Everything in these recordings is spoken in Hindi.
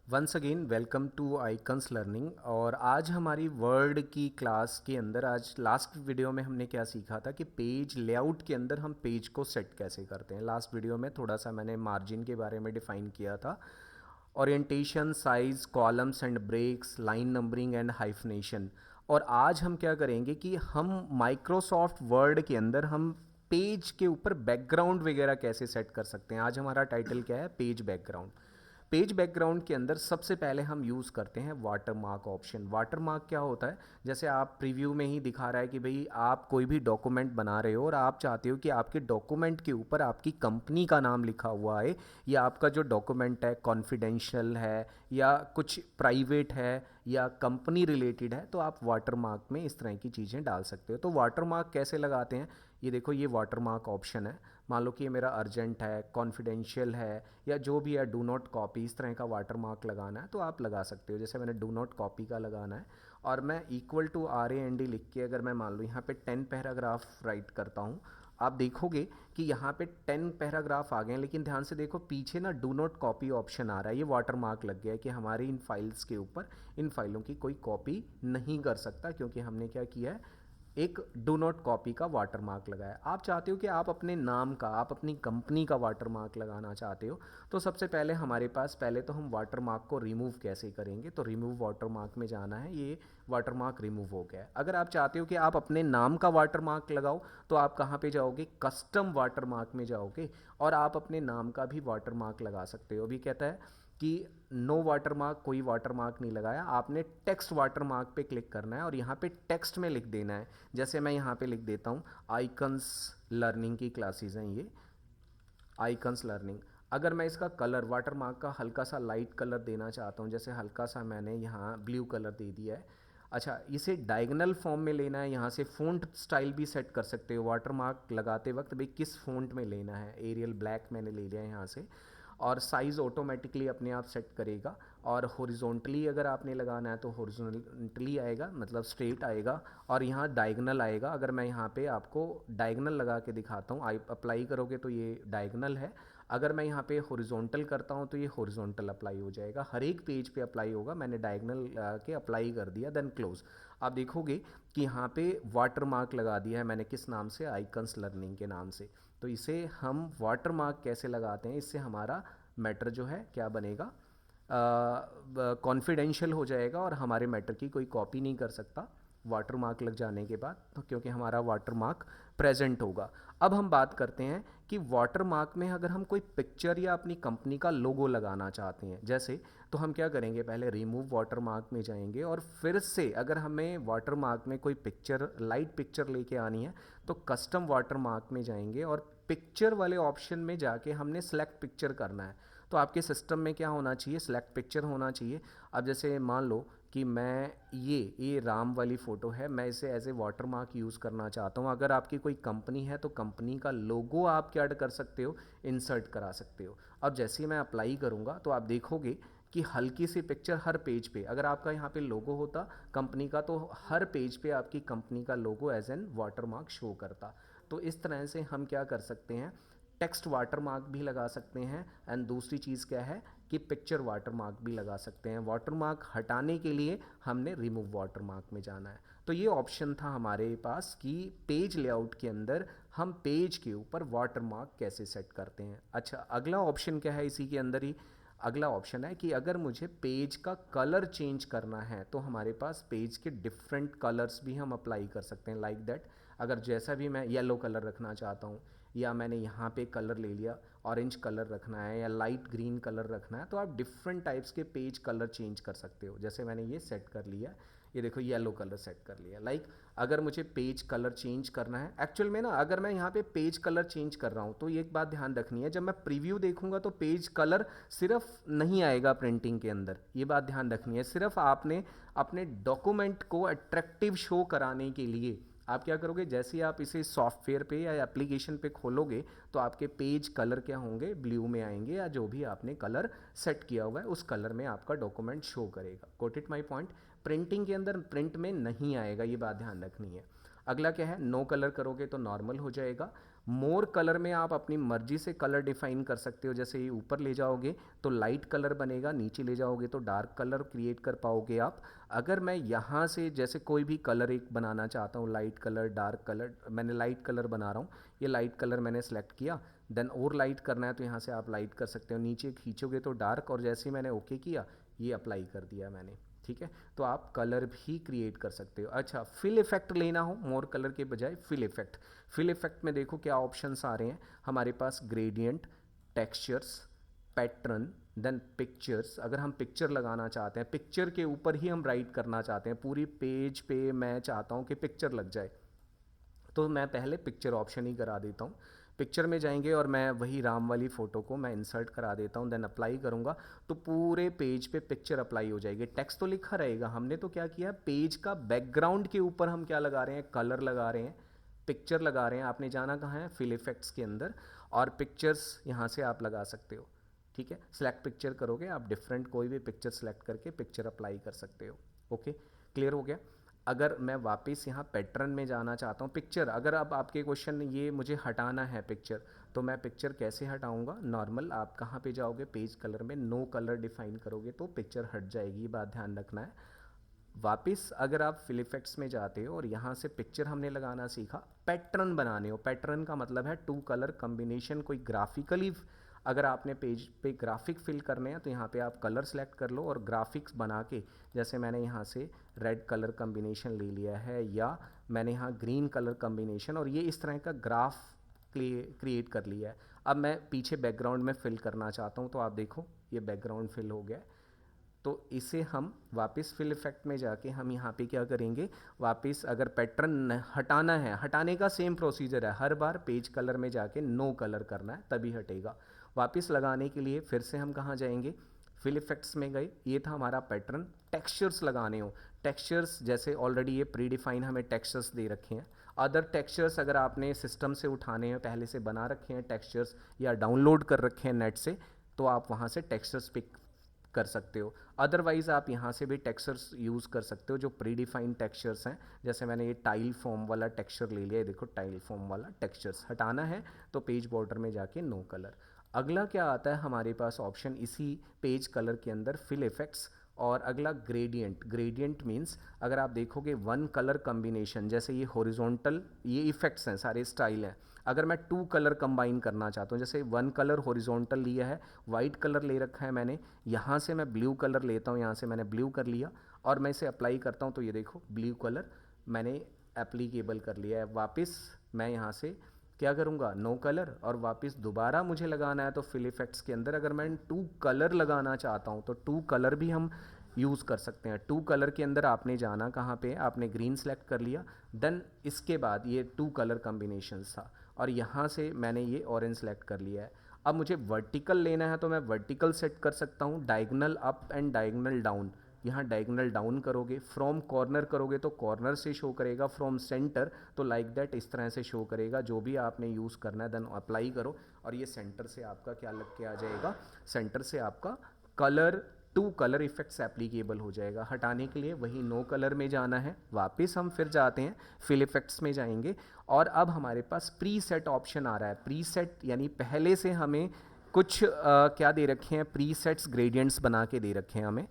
Once again welcome to Icons Learning. और आज हमारी वर्ड की क्लास के अंदर आज लास्ट वीडियो में हमने क्या सीखा था कि पेज लेआउट के अंदर हम पेज को सेट कैसे करते हैं। लास्ट वीडियो में थोड़ा सा मैंने मार्जिन के बारे में डिफाइन किया था, orientation, size, columns and breaks, line numbering and hyphenation. और आज हम क्या करेंगे कि हम माइक्रोसॉफ्ट वर्ड के अंदर हम पेज के ऊपर बैकग्राउंड वगैरह कैसे सेट कर सकते हैं। आज हमारा टाइटल क्या है, पेज बैकग्राउंड। पेज बैकग्राउंड के अंदर सबसे पहले हम यूज़ करते हैं water mark option. Water mark क्या होता है, जैसे आप प्रीव्यू में ही दिखा रहा है कि भाई आप कोई भी डॉक्यूमेंट बना रहे हो और आप चाहते हो कि आपके डॉक्यूमेंट के ऊपर आपकी कंपनी का नाम लिखा हुआ है, या आपका जो डॉक्यूमेंट है कॉन्फिडेंशियल है या कुछ प्राइवेट है या कंपनी रिलेटेड है, तो आप वाटर मार्क में इस तरह की चीज़ें डाल सकते हो। तो वाटर मार्क कैसे लगाते हैं, ये देखो, ये वाटर मार्क ऑप्शन है। मान लो कि ये मेरा अर्जेंट है, कॉन्फिडेंशियल है या जो भी है, डू नॉट कॉपी, इस तरह का वाटर मार्क लगाना है तो आप लगा सकते हो। जैसे मैंने डू नॉट कॉपी का लगाना है और मैं इक्वल टू RAND लिख के अगर मैं मान लो यहाँ पे 10 पैराग्राफ राइट करता हूँ, आप देखोगे कि यहाँ पे 10 पैराग्राफ आ गए हैं। लेकिन ध्यान से देखो, पीछे ना डू नॉट कॉपी ऑप्शन आ रहा है, ये वाटर मार्क लग गया है कि हमारी इन फाइल्स के ऊपर इन फाइलों की कोई कॉपी नहीं कर सकता, क्योंकि हमने क्या किया है, एक डू नॉट कॉपी का वाटर मार्क लगाया। आप चाहते हो कि आप अपने नाम का, आप अपनी कंपनी का वाटर मार्क लगाना चाहते हो, तो सबसे पहले हमारे पास, पहले तो हम वाटर मार्क को रिमूव कैसे करेंगे, तो रिमूव वाटर मार्क में जाना है। ये वाटर मार्क रिमूव हो गया है। अगर आप चाहते हो कि आप अपने नाम का वाटर मार्क लगाओ, तो आप कहाँ पे जाओगे, कस्टम वाटर मार्क में जाओगे और आप अपने नाम का भी वाटर मार्क लगा सकते हो। अभी कहता है कि नो वाटर मार्क, कोई वाटर मार्क नहीं लगाया, आपने टेक्स्ट वाटर मार्क पे क्लिक करना है और यहाँ पे टेक्स्ट में लिख देना है। जैसे मैं यहाँ पे लिख देता हूँ, आइकन्स लर्निंग की क्लासेस हैं ये, आइकन्स लर्निंग। अगर मैं इसका कलर, वाटर मार्क का हल्का सा लाइट कलर देना चाहता हूँ, जैसे हल्का सा मैंने यहाँ ब्लू कलर दे दिया है। अच्छा, इसे डायगनल फॉर्म में लेना है, यहाँ से फ़ॉन्ट स्टाइल भी सेट कर सकते हो वाटर मार्क लगाते वक्त, भाई किस फ़ॉन्ट में लेना है। एरियल ब्लैक मैंने ले लिया है यहाँ से, और साइज़ ऑटोमेटिकली अपने आप सेट करेगा। और हॉरिजॉन्टली अगर आपने लगाना है तो हॉरिजॉन्टली आएगा, मतलब स्ट्रेट आएगा, और यहाँ डायगनल आएगा। अगर मैं यहाँ पे आपको डायगनल लगा के दिखाता हूँ, अप्लाई करोगे तो ये डायगनल है। अगर मैं यहाँ पे हॉरिजॉन्टल करता हूँ तो ये हॉरिजॉन्टल अप्लाई हो जाएगा, हर एक पेज पे अप्लाई होगा। मैंने डायगनल के अप्लाई कर दिया, देन क्लोज। आप देखोगे कि यहाँ पे वाटर मार्क लगा दिया है मैंने, किस नाम से, आइकन्स लर्निंग के नाम से। तो इसे हम वाटर मार्क कैसे लगाते हैं, इससे हमारा मैटर जो है क्या बनेगा, कॉन्फिडेंशियल हो जाएगा और हमारे मैटर की कोई कॉपी नहीं कर सकता वाटर मार्क लग जाने के बाद, तो क्योंकि हमारा वाटर मार्क प्रेजेंट होगा। अब हम बात करते हैं कि वाटर मार्क में अगर हम कोई पिक्चर या अपनी कंपनी का लोगो लगाना चाहते हैं जैसे, तो हम क्या करेंगे, पहले रिमूव वाटर मार्क में जाएंगे और फिर से अगर हमें वाटर मार्क में कोई पिक्चर, लाइट पिक्चर लेके आनी है, तो कस्टम वाटर मार्क में जाएंगे और पिक्चर वाले ऑप्शन में जाके हमने सेलेक्ट पिक्चर करना है। तो आपके सिस्टम में क्या होना चाहिए, सेलेक्ट पिक्चर होना चाहिए। अब जैसे मान लो कि मैं ये राम वाली फ़ोटो है, मैं इसे as a watermark use करना चाहता हूँ। अगर आपकी कोई कंपनी है तो कंपनी का लोगो आप क्या कर सकते हो, इंसर्ट करा सकते हो। अब जैसे ही मैं अप्लाई करूँगा तो आप देखोगे कि हल्की सी पिक्चर हर पेज पे, अगर आपका यहाँ पे लोगो होता कंपनी का, तो हर पेज पे आपकी कंपनी का logo as an watermark show करता। तो इस तरह से हम क्या कर सकते हैं, टेक्स्ट वाटर मार्क भी लगा सकते हैं। एंड दूसरी चीज़ क्या है कि पिक्चर वाटर मार्क भी लगा सकते हैं। वाटर मार्क हटाने के लिए हमने रिमूव वाटर मार्क में जाना है। तो ये ऑप्शन था हमारे पास कि पेज लेआउट के अंदर हम पेज के ऊपर वाटर मार्क कैसे सेट करते हैं। अच्छा, अगला ऑप्शन क्या है इसी के अंदर ही, अगला ऑप्शन है कि अगर मुझे पेज का कलर चेंज करना है तो हमारे पास पेज के डिफरेंट कलर्स भी हम अप्लाई कर सकते हैं। लाइक दैट, अगर जैसा भी मैं येलो कलर रखना चाहता हूँ, या मैंने यहाँ पे कलर ले लिया, ऑरेंज कलर रखना है या लाइट ग्रीन कलर रखना है, तो आप डिफरेंट टाइप्स के पेज कलर चेंज कर सकते हो। जैसे मैंने ये सेट कर लिया, ये देखो येलो कलर सेट कर लिया। लाइक अगर मुझे पेज कलर चेंज करना है, एक्चुअल में ना अगर मैं यहाँ पे पेज कलर चेंज कर रहा हूँ तो एक बात ध्यान रखनी है, जब मैं प्रीव्यू देखूंगा तो पेज कलर सिर्फ नहीं आएगा प्रिंटिंग के अंदर, ये बात ध्यान रखनी है। सिर्फ आपने अपने डॉक्यूमेंट को अट्रैक्टिव शो कराने के लिए आप क्या करोगे, जैसे ही आप इसे सॉफ्टवेयर पे या एप्लीकेशन पे खोलोगे तो आपके पेज कलर क्या होंगे, ब्लू में आएंगे, या जो भी आपने कलर सेट किया हुआ है उस कलर में आपका डॉक्यूमेंट शो करेगा। Got it my point, printing के अंदर प्रिंट में नहीं आएगा, ये बात ध्यान रखनी है। अगला क्या है, नो कलर करोगे तो नॉर्मल हो जाएगा। मोर कलर में आप अपनी मर्जी से कलर डिफाइन कर सकते हो, जैसे ये ऊपर ले जाओगे तो लाइट कलर बनेगा, नीचे ले जाओगे तो डार्क कलर क्रिएट कर पाओगे आप। अगर मैं यहाँ से जैसे कोई भी कलर एक बनाना चाहता हूँ, लाइट कलर, डार्क कलर, मैंने लाइट कलर बना रहा हूँ, ये लाइट कलर मैंने सेलेक्ट किया, देन और लाइट करना है तो यहाँ से आप लाइट कर सकते हो, नीचे खींचोगे तो डार्क, और जैसे ही मैंने ओके किया ये अप्लाई कर दिया मैंने, ठीक है। तो आप कलर भी क्रिएट कर सकते हो। अच्छा, फिल इफेक्ट लेना हो मोर कलर के बजाय फिल इफेक्ट, फिल इफेक्ट में देखो क्या ऑप्शंस आ रहे हैं हमारे पास, gradient, textures, pattern, then pictures. अगर हम पिक्चर लगाना चाहते हैं, पिक्चर के ऊपर ही हम राइट करना चाहते हैं, पूरी पेज पे मैं चाहता हूँ कि पिक्चर लग जाए, तो मैं पहले पिक्चर ऑप्शन ही करा देता हूँ। पिक्चर में जाएंगे और मैं वही राम वाली फ़ोटो को मैं इंसर्ट करा देता हूँ, देन अप्लाई करूँगा तो पूरे पेज पे पिक्चर अप्लाई हो जाएगी। टेक्स्ट तो लिखा रहेगा, हमने तो क्या किया, पेज का बैकग्राउंड के ऊपर हम क्या लगा रहे हैं, कलर लगा रहे हैं, पिक्चर लगा रहे हैं। आपने जाना कहाँ है, फिल इफेक्ट्स के अंदर, और पिक्चर्स यहाँ से आप लगा सकते हो, ठीक है। सेलेक्ट पिक्चर करोगे आप, डिफरेंट कोई भी पिक्चर सेलेक्ट करके पिक्चर अप्लाई कर सकते हो। ओके, क्लियर हो गया। अगर मैं वापस यहाँ पैटर्न में जाना चाहता हूँ, पिक्चर, अगर अब आपके क्वेश्चन ये मुझे हटाना है पिक्चर, तो मैं पिक्चर कैसे हटाऊँगा, नॉर्मल आप कहाँ पे जाओगे, पेज कलर में नो कलर डिफाइन करोगे तो पिक्चर हट जाएगी, ये बात ध्यान रखना है। वापस अगर आप फिल इफेक्ट्स में जाते हो और यहाँ से पिक्चर हमने लगाना सीखा, पैटर्न बनाने हो, पैटर्न का मतलब है टू कलर कम्बिनेशन, कोई ग्राफिकली, अगर आपने पेज पे ग्राफिक फिल करने हैं तो यहाँ पे आप कलर सेलेक्ट कर लो और ग्राफिक्स बना के, जैसे मैंने यहाँ से रेड कलर कम्बिनेशन ले लिया है, या मैंने यहाँ ग्रीन कलर कम्बिनेशन, और ये इस तरह का ग्राफ क्रिएट कर लिया है। अब मैं पीछे बैकग्राउंड में फिल करना चाहता हूँ, तो आप देखो ये बैकग्राउंड फिल हो गया है। तो इसे हम वापस फिल इफेक्ट में जाके हम यहाँ पे क्या करेंगे, वापस अगर पैटर्न हटाना है, हटाने का सेम प्रोसीजर है, हर बार पेज कलर में जाके नो कलर करना है तभी हटेगा। वापस लगाने के लिए फिर से हम कहाँ जाएंगे, फिल इफेक्ट्स में गए, ये था हमारा पैटर्न। टेक्सचर्स लगाने हो, टेक्सचर्स जैसे ऑलरेडी ये प्री डिफाइन हमें टेक्सचर्स दे रखे हैं, अदर टेक्सचर्स अगर आपने सिस्टम से उठाने हैं, पहले से बना रखे हैं टेक्सचर्स या डाउनलोड कर रखे हैं नेट से, तो आप वहाँ से टेक्सचर्स पिक कर सकते हो। अदरवाइज़ आप यहाँ से भी टेक्सचर्स यूज़ कर सकते हो जो प्री डिफाइंड टेक्सचर्स हैं, जैसे मैंने ये टाइल फॉर्म वाला टेक्सचर ले लिया है, देखो टाइल फॉर्म वाला टेक्सचर्स हटाना है तो पेज बॉर्डर में जाके नो कलर। अगला क्या आता है हमारे पास ऑप्शन इसी पेज कलर के अंदर, फिल इफेक्ट्स, और अगला ग्रेडियंट। ग्रेडियंट मीन्स अगर आप देखोगे वन कलर कम्बिनेशन, जैसे ये हॉरिजॉन्टल, ये इफेक्ट्स हैं सारे, स्टाइल हैं, अगर मैं टू कलर कंबाइन करना चाहता हूँ, जैसे वन कलर हॉरिजॉन्टल लिया है, वाइट कलर ले रखा है मैंने, यहाँ से मैं ब्लू कलर लेता हूँ, यहाँ से मैंने ब्लू कर लिया और मैं इसे अप्लाई करता हूँ, तो ये देखो ब्लू कलर मैंने एप्लीकेबल कर लिया है। वापस मैं यहाँ से क्या करूँगा, नो कलर, और वापस दोबारा मुझे लगाना है तो फिल इफेक्ट्स के अंदर अगर मैं टू कलर लगाना चाहता हूँ तो टू कलर भी हम यूज़ कर सकते हैं। टू कलर के अंदर आपने जाना कहाँ पे, आपने ग्रीन सेलेक्ट कर लिया, देन इसके बाद ये टू कलर कम्बिनेशंस था और यहाँ से मैंने ये ऑरेंज सेलेक्ट कर लिया है। अब मुझे वर्टिकल लेना है तो मैं वर्टिकल सेट कर सकता हूँ, diagonal up and diagonal down. यहाँ डायगनल डाउन करोगे, फ्रॉम कॉर्नर करोगे तो कॉर्नर से शो करेगा, फ्रॉम सेंटर तो लाइक दैट इस तरह से शो करेगा। जो भी आपने यूज़ करना है देन अप्लाई करो और ये सेंटर से आपका क्या लग के आ जाएगा, सेंटर से आपका colour, two colour effects applicable हो जाएगा। हटाने के लिए वही नो कलर में जाना है, वापस हम फिर जाते हैं फिल इफेक्ट्स में जाएंगे और अब हमारे पास प्री सेट ऑप्शन आ रहा है। प्री सेट यानी पहले से हमें कुछ क्या दे रखे हैं, प्री सेट्स ग्रेडियंट्स बना के दे रखे हैं हमें।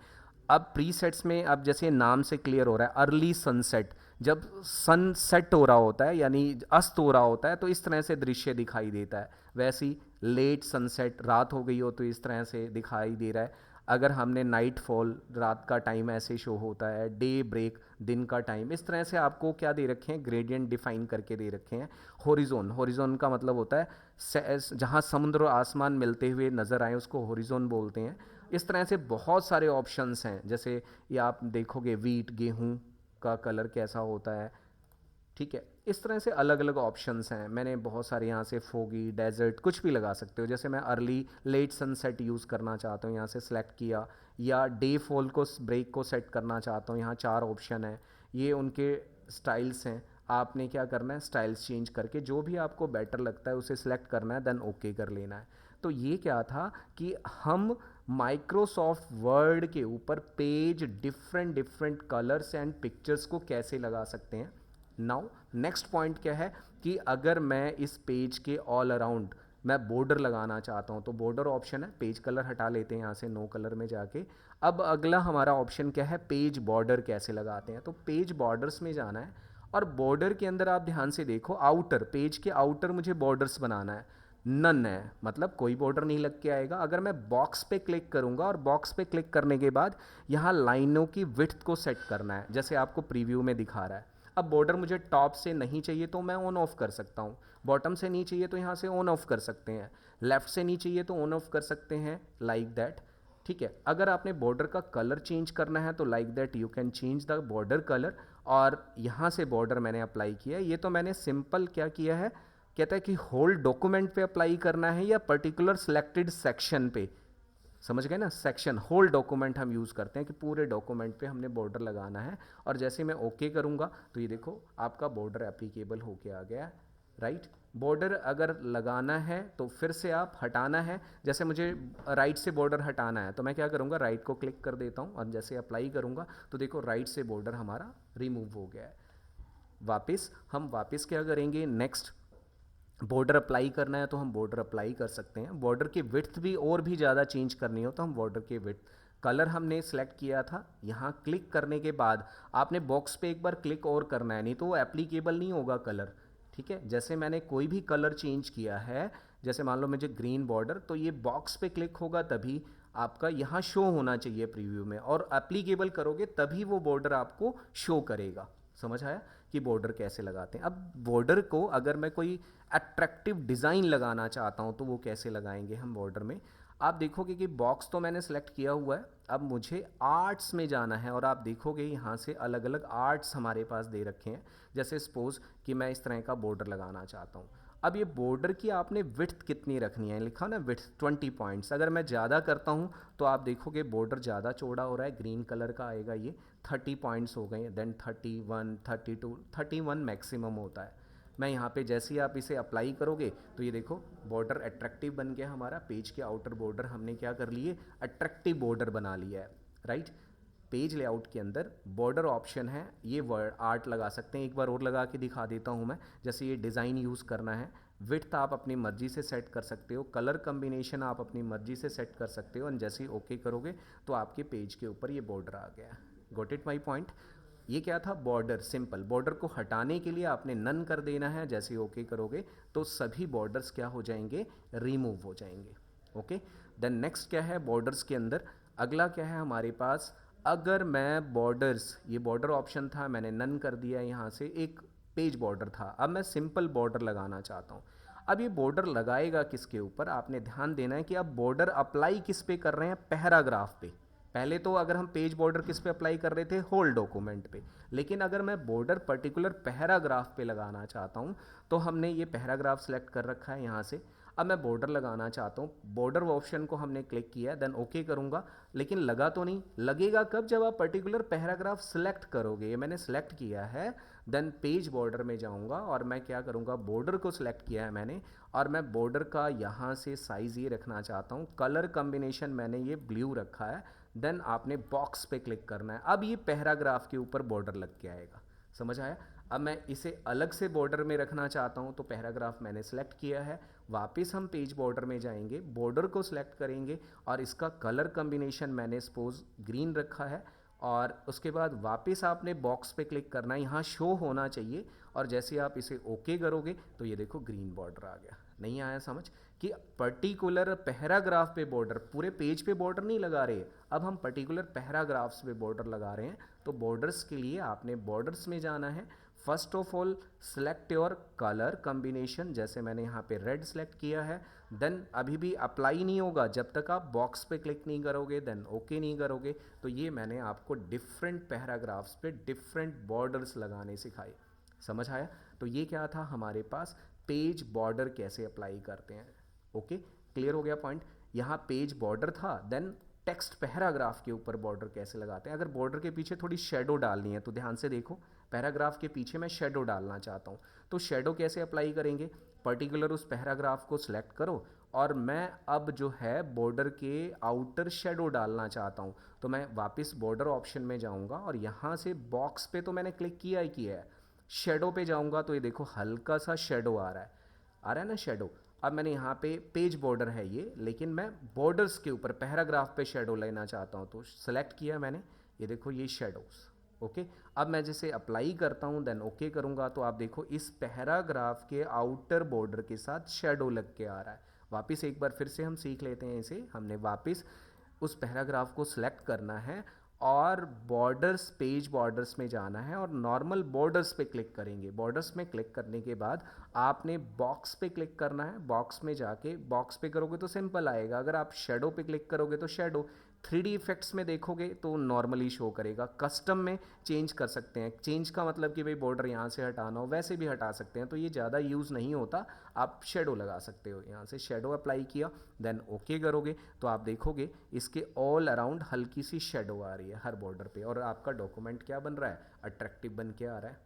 अब प्री सेट्स में अब जैसे नाम से क्लियर हो रहा है, अर्ली सनसेट, जब सन सेट हो रहा होता है यानी अस्त हो रहा होता है तो इस तरह से दृश्य दिखाई देता है। वैसे ही लेट सनसेट, रात हो गई हो तो इस तरह से दिखाई दे रहा है। अगर हमने नाइट फॉल, रात का टाइम ऐसे शो होता है, डे ब्रेक, दिन का टाइम, इस तरह से आपको क्या दे रखे हैं, ग्रेडियंट डिफाइन करके दे रखे हैं। हॉरिजॉन, हॉरिजॉन का मतलब होता है जहाँ समुद्र और आसमान मिलते हुए नज़र आए उसको हॉरिजॉन बोलते हैं। इस तरह से बहुत सारे ऑप्शंस हैं, जैसे ये आप देखोगे वीट, गेहूँ का कलर कैसा होता है, ठीक है। इस तरह से अलग अलग ऑप्शंस हैं, मैंने बहुत सारे यहाँ से फोगी, डेजर्ट, कुछ भी लगा सकते हो। जैसे मैं अर्ली लेट सनसेट यूज़ करना चाहता हूँ, यहाँ से सेलेक्ट किया, या डे फॉल को, ब्रेक को सेट करना चाहता हूँ, यहाँ चार ऑप्शन है, ये उनके स्टाइल्स हैं। आपने क्या करना है, स्टाइल्स चेंज करके जो भी आपको बेटर लगता है उसे सिलेक्ट करना है, देन ओके कर लेना है। तो ये क्या था कि हम माइक्रोसॉफ्ट वर्ड के ऊपर page different different colours and pictures को कैसे लगा सकते हैं, नाउ नेक्स्ट पॉइंट क्या है कि अगर मैं इस पेज के ऑल अराउंड मैं बॉर्डर लगाना चाहता हूँ तो बॉर्डर ऑप्शन है, पेज कलर हटा लेते हैं यहाँ से, नो कलर में जाके। अब अगला हमारा ऑप्शन क्या है, पेज बॉर्डर कैसे लगाते हैं। तो पेज बॉर्डर्स में जाना है और बॉर्डर के अंदर आप ध्यान से देखो, आउटर पेज के आउटर मुझे बॉर्डर्स बनाना है, नन है, मतलब कोई बॉर्डर नहीं लग के आएगा। अगर मैं बॉक्स पे क्लिक करूंगा और बॉक्स पे क्लिक करने के बाद यहाँ लाइनों की विड्थ को सेट करना है जैसे आपको प्रीव्यू में दिखा रहा है। अब बॉर्डर मुझे टॉप से नहीं चाहिए तो मैं ऑन ऑफ कर सकता हूँ, बॉटम से नहीं चाहिए तो यहाँ से ऑन ऑफ कर सकते हैं, लेफ्ट से नहीं चाहिए तो ऑन ऑफ कर सकते हैं, लाइक दैट। ठीक है, अगर आपने बॉर्डर का कलर चेंज करना है तो like that you can change the border colour. और यहाँ से बॉर्डर मैंने अप्लाई किया है, ये तो मैंने सिंपल क्या किया है, कहता है कि होल डॉक्यूमेंट पे अप्लाई करना है या पर्टिकुलर सिलेक्टेड सेक्शन पे। समझ गए ना, सेक्शन होल डॉक्यूमेंट हम यूज़ करते हैं कि पूरे डॉक्यूमेंट पे हमने बॉर्डर लगाना है। और जैसे मैं ओके करूँगा तो ये देखो आपका बॉर्डर एप्लीकेबल होके आ गया, राइट। बॉर्डर अगर लगाना है तो फिर से आप हटाना है, जैसे मुझे राइट से बॉर्डर हटाना है तो मैं क्या करूँगा, राइट को क्लिक कर देता हूँ और जैसे अप्लाई करूँगा तो देखो राइट से बॉर्डर हमारा रिमूव हो गया है। वापस क्या करेंगे, नेक्स्ट बॉर्डर अप्लाई करना है तो हम बॉर्डर अप्लाई कर सकते हैं। बॉर्डर की विड्थ भी और भी ज़्यादा चेंज करनी हो तो हम बॉर्डर के विड्थ, कलर हमने सेलेक्ट किया था, यहाँ क्लिक करने के बाद आपने बॉक्स पे एक बार क्लिक और करना है, नहीं तो वो एप्लीकेबल नहीं होगा कलर। ठीक है, जैसे मैंने कोई भी कलर चेंज किया है, जैसे मान लो मुझे ग्रीन बॉर्डर, तो ये बॉक्स पे क्लिक होगा तभी आपका यहाँ शो होना चाहिए प्रीव्यू में, और एप्लीकेबल करोगे तभी वो बॉर्डर आपको शो करेगा। समझ आया कि बॉर्डर कैसे लगाते हैं। अब बॉर्डर को अगर मैं कोई अट्रैक्टिव डिज़ाइन लगाना चाहता हूँ तो वो कैसे लगाएंगे हम बॉर्डर में। आप देखोगे कि बॉक्स तो मैंने सेलेक्ट किया हुआ है, अब मुझे आर्ट्स में जाना है और आप देखोगे यहाँ से अलग अलग आर्ट्स हमारे पास दे रखे हैं। जैसे सपोज कि मैं इस तरह का बॉर्डर लगाना चाहता हूँ। अब ये बॉर्डर की आपने विड्थ कितनी रखनी है, लिखा ना विड्थ 20 पॉइंट्स। अगर मैं ज़्यादा करता हूँ तो आप देखोगे बॉर्डर ज़्यादा चौड़ा हो रहा है, ग्रीन कलर का आएगा, ये 30 पॉइंट्स हो गए, देन 31, 32, 31 मैक्सिमम होता है। मैं यहाँ पे जैसे ही आप इसे अप्लाई करोगे तो ये देखो बॉर्डर अट्रैक्टिव बन गया हमारा, पेज के आउटर बॉर्डर हमने क्या कर लिए, अट्रैक्टिव बॉर्डर बना लिया है, राइट। पेज लेआउट के अंदर बॉर्डर ऑप्शन है, ये वर्ड आर्ट लगा सकते हैं, एक बार और लगा के दिखा देता हूँ मैं। जैसे ये डिज़ाइन यूज़ करना है, विड्थ आप अपनी मर्जी से सेट कर सकते हो, कलर कम्बिनेशन आप अपनी मर्जी से सेट कर सकते हो, और जैसे ही ओके करोगे तो आपके पेज के ऊपर ये बॉर्डर आ गया। Got it my point. ये क्या था, बॉर्डर सिंपल। बॉर्डर को हटाने के लिए आपने नन कर देना है, जैसे ओके करोगे तो सभी बॉर्डर्स क्या हो जाएंगे, रिमूव हो जाएंगे। ओके, देन नेक्स्ट क्या है बॉर्डर्स के अंदर, अगला क्या है हमारे पास, अगर मैं बॉर्डर्स, ये बॉर्डर ऑप्शन था मैंने नन कर दिया, यहाँ से एक पेज बॉर्डर था, अब मैं सिंपल बॉर्डर लगाना चाहता हूँ। अब ये बॉर्डर लगाएगा किसके ऊपर, आपने ध्यान देना है कि अब बॉर्डर अप्लाई किस पे कर रहे हैं, पैराग्राफ पे। पहले तो अगर हम पेज बॉर्डर किस पे अप्लाई कर रहे थे, होल डॉक्यूमेंट पे, लेकिन अगर मैं बॉर्डर पर्टिकुलर पैराग्राफ पे लगाना चाहता हूँ तो हमने ये पैराग्राफ सेलेक्ट कर रखा है यहाँ से। अब मैं बॉर्डर लगाना चाहता हूँ, बॉर्डर ऑप्शन को हमने क्लिक किया, देन ओके करूँगा, लेकिन लगा तो नहीं, लगेगा कब, जब आप पर्टिकुलर पैराग्राफ सेलेक्ट करोगे। ये मैंने सेलेक्ट किया है, देन पेज बॉर्डर में जाऊँगा और मैं क्या करूँगा, बॉर्डर को सिलेक्ट किया है मैंने, और मैं बॉर्डर का यहाँ से साइज़ ये रखना चाहता हूँ, कलर कम्बिनेशन मैंने ये ब्लू रखा है, देन आपने बॉक्स पे क्लिक करना है। अब ये पैराग्राफ के ऊपर बॉर्डर लग के आएगा। समझ आया। अब मैं इसे अलग से बॉर्डर में रखना चाहता हूँ तो पैराग्राफ मैंने सेलेक्ट किया है, वापस हम पेज बॉर्डर में जाएंगे, बॉर्डर को सिलेक्ट करेंगे और इसका कलर कम्बिनेशन मैंने सपोज ग्रीन रखा है, और उसके बाद वापस आपने बॉक्स पे क्लिक करना है, यहाँ शो होना चाहिए, और जैसे आप इसे ओके करोगे तो ये देखो ग्रीन बॉर्डर आ गया। नहीं आया समझ कि पर्टिकुलर पैराग्राफ पे बॉर्डर, पूरे पेज पे बॉर्डर नहीं लगा रहे, अब हम पर्टिकुलर पैराग्राफ्स पे बॉर्डर लगा रहे हैं। तो बॉर्डर्स के लिए आपने बॉर्डर्स में जाना है, first of all select your colour combination, जैसे मैंने यहाँ पे रेड सेलेक्ट किया है, देन अभी भी अप्लाई नहीं होगा जब तक आप बॉक्स पे क्लिक नहीं करोगे, देन ओके नहीं करोगे। तो ये मैंने आपको डिफरेंट पैराग्राफ्स पे डिफरेंट बॉर्डर्स लगाने सिखाए। समझ आया। तो ये क्या था हमारे पास, पेज बॉर्डर कैसे अप्लाई करते हैं। ओके, क्लियर हो गया पॉइंट। यहाँ पेज बॉर्डर था, देन टेक्स्ट पैराग्राफ के ऊपर बॉर्डर कैसे लगाते हैं। अगर बॉर्डर के पीछे थोड़ी शेडो डालनी है तो ध्यान से देखो, पैराग्राफ के पीछे मैं शेडो डालना चाहता हूँ तो शेडो कैसे अप्लाई करेंगे, पर्टिकुलर उस पैराग्राफ को सिलेक्ट करो, और मैं अब जो है बॉर्डर के आउटर शेडो डालना चाहता हूँ तो मैं वापस बॉर्डर ऑप्शन में जाऊँगा और यहाँ से बॉक्स पे तो मैंने क्लिक किया ही किया है, शेडो पे जाऊंगा तो ये देखो हल्का सा शेडो आ रहा है ना शेडो। अब मैंने यहाँ पे पेज बॉर्डर है ये, लेकिन मैं बॉर्डर्स के ऊपर पैराग्राफ पे शेडो लेना चाहता हूँ, तो सेलेक्ट किया मैंने, ये देखो ये शेडोज़। ओके, अब मैं जैसे अप्लाई करता हूँ देन ओके करूँगा तो आप देखो इस पैराग्राफ के आउटर बॉर्डर के साथ शेडो लग के आ रहा है। वापस एक बार फिर से हम सीख लेते हैं इसे। हमने वापस उस पैराग्राफ को सिलेक्ट करना है और बॉर्डर्स, पेज बॉर्डर्स में जाना है और नॉर्मल बॉर्डर्स पे क्लिक करेंगे। बॉर्डर्स में क्लिक करने के बाद आपने बॉक्स पे क्लिक करना है। बॉक्स में जाके बॉक्स पे करोगे तो सिंपल आएगा, अगर आप शेडो पे क्लिक करोगे तो शेडो। 3D इफेक्ट्स में देखोगे तो नॉर्मली शो करेगा। कस्टम में चेंज कर सकते हैं। चेंज का मतलब कि भाई बॉर्डर यहाँ से हटाना हो वैसे भी हटा सकते हैं, तो ये ज़्यादा यूज़ नहीं होता। आप शेडो लगा सकते हो, यहाँ से शेडो अप्लाई किया देन ओके करोगे तो आप देखोगे इसके ऑल अराउंड हल्की सी शेडो आ रही है हर बॉर्डर पे, और आपका डॉक्यूमेंट क्या बन रहा है, अट्रैक्टिव बन के आ रहा है।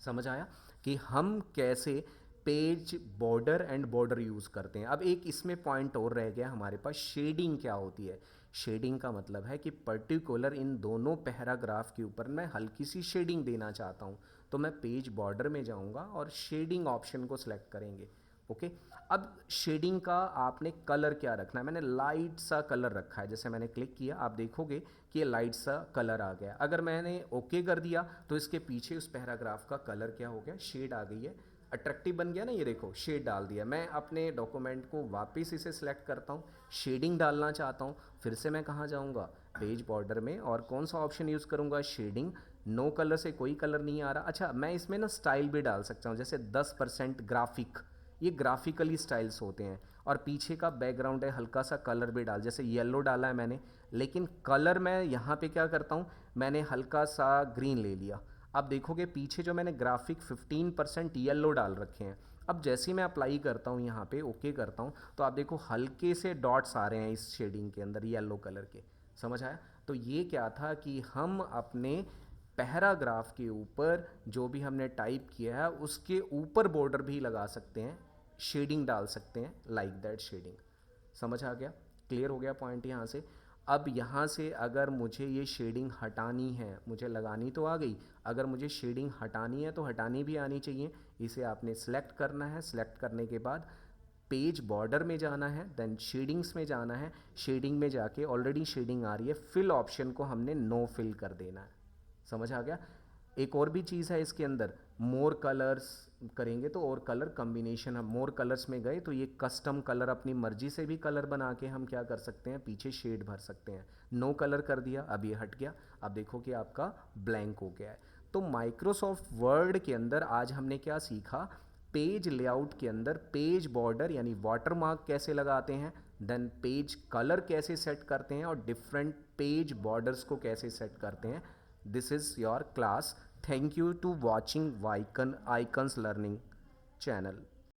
समझ आया कि हम कैसे page border and border use करते हैं। अब एक इसमें पॉइंट और रह गया हमारे पास, शेडिंग क्या होती है। शेडिंग का मतलब है कि पर्टिकुलर इन दोनों पैराग्राफ के ऊपर मैं हल्की सी शेडिंग देना चाहता हूँ, तो मैं पेज बॉर्डर में जाऊँगा और शेडिंग ऑप्शन को सिलेक्ट करेंगे। ओके, अब शेडिंग का आपने कलर क्या रखना है। मैंने लाइट सा कलर रखा है, जैसे मैंने क्लिक किया आप देखोगे कि ये लाइट सा कलर आ गया। अगर मैंने ओके कर दिया तो इसके पीछे उस पैराग्राफ का कलर क्या हो गया, शेड आ गई है, अट्रैक्टिव बन गया ना। ये देखो शेड डाल दिया। मैं अपने डॉक्यूमेंट को वापस इसे सिलेक्ट करता हूँ, शेडिंग डालना चाहता हूँ, फिर से मैं कहाँ जाऊँगा, पेज बॉर्डर में, और कौन सा ऑप्शन यूज़ करूँगा, शेडिंग। नो कलर से कोई कलर नहीं आ रहा। अच्छा, मैं इसमें ना स्टाइल भी डाल सकता हूँ, जैसे 10% ग्राफिक, ये ग्राफिकली स्टाइल्स होते हैं, और पीछे का बैकग्राउंड है हल्का सा कलर भी डाल, जैसे येलो डाला है मैंने, लेकिन कलर मैं यहाँ पे क्या करता हूँ, मैंने हल्का सा ग्रीन ले लिया। अब देखोगे पीछे जो मैंने ग्राफिक 15% येलो डाल रखे हैं। अब जैसे ही मैं अप्लाई करता हूँ यहाँ पे ओके करता हूँ तो आप देखो हल्के से डॉट्स आ रहे हैं इस शेडिंग के अंदर येलो कलर के। समझ आया। तो ये क्या था कि हम अपने पैराग्राफ के ऊपर जो भी हमने टाइप किया है उसके ऊपर बॉर्डर भी लगा सकते हैं, शेडिंग डाल सकते हैं, लाइक दैट शेडिंग। समझ आ गया, क्लियर हो गया पॉइंट यहाँ से। अब यहाँ से अगर मुझे ये शेडिंग हटानी है, मुझे लगानी तो आ गई, अगर मुझे शेडिंग हटानी है तो हटानी भी आनी चाहिए। इसे आपने सेलेक्ट करना है, सेलेक्ट करने के बाद पेज बॉर्डर में जाना है, देन शेडिंग्स में जाना है। शेडिंग में जाके ऑलरेडी शेडिंग आ रही है, फिल ऑप्शन को हमने नो फिल कर देना है। समझ आ गया। एक और भी चीज़ है इसके अंदर, मोर कलर्स करेंगे तो और कलर कम्बिनेशन, हम मोर कलर्स में गए तो ये कस्टम कलर, अपनी मर्जी से भी कलर बना के हम क्या कर सकते हैं, पीछे शेड भर सकते हैं। नो कलर कर दिया, अब ये हट गया, अब देखो कि आपका ब्लैंक हो गया है। तो माइक्रोसॉफ्ट वर्ड के अंदर आज हमने क्या सीखा, पेज लेआउट के अंदर पेज बॉर्डर यानी वाटरमार्क कैसे लगाते हैं, देन पेज कलर कैसे सेट करते हैं, और डिफरेंट पेज बॉर्डर्स को कैसे सेट करते हैं। This is your class. Thank you to watching Icons Learning channel.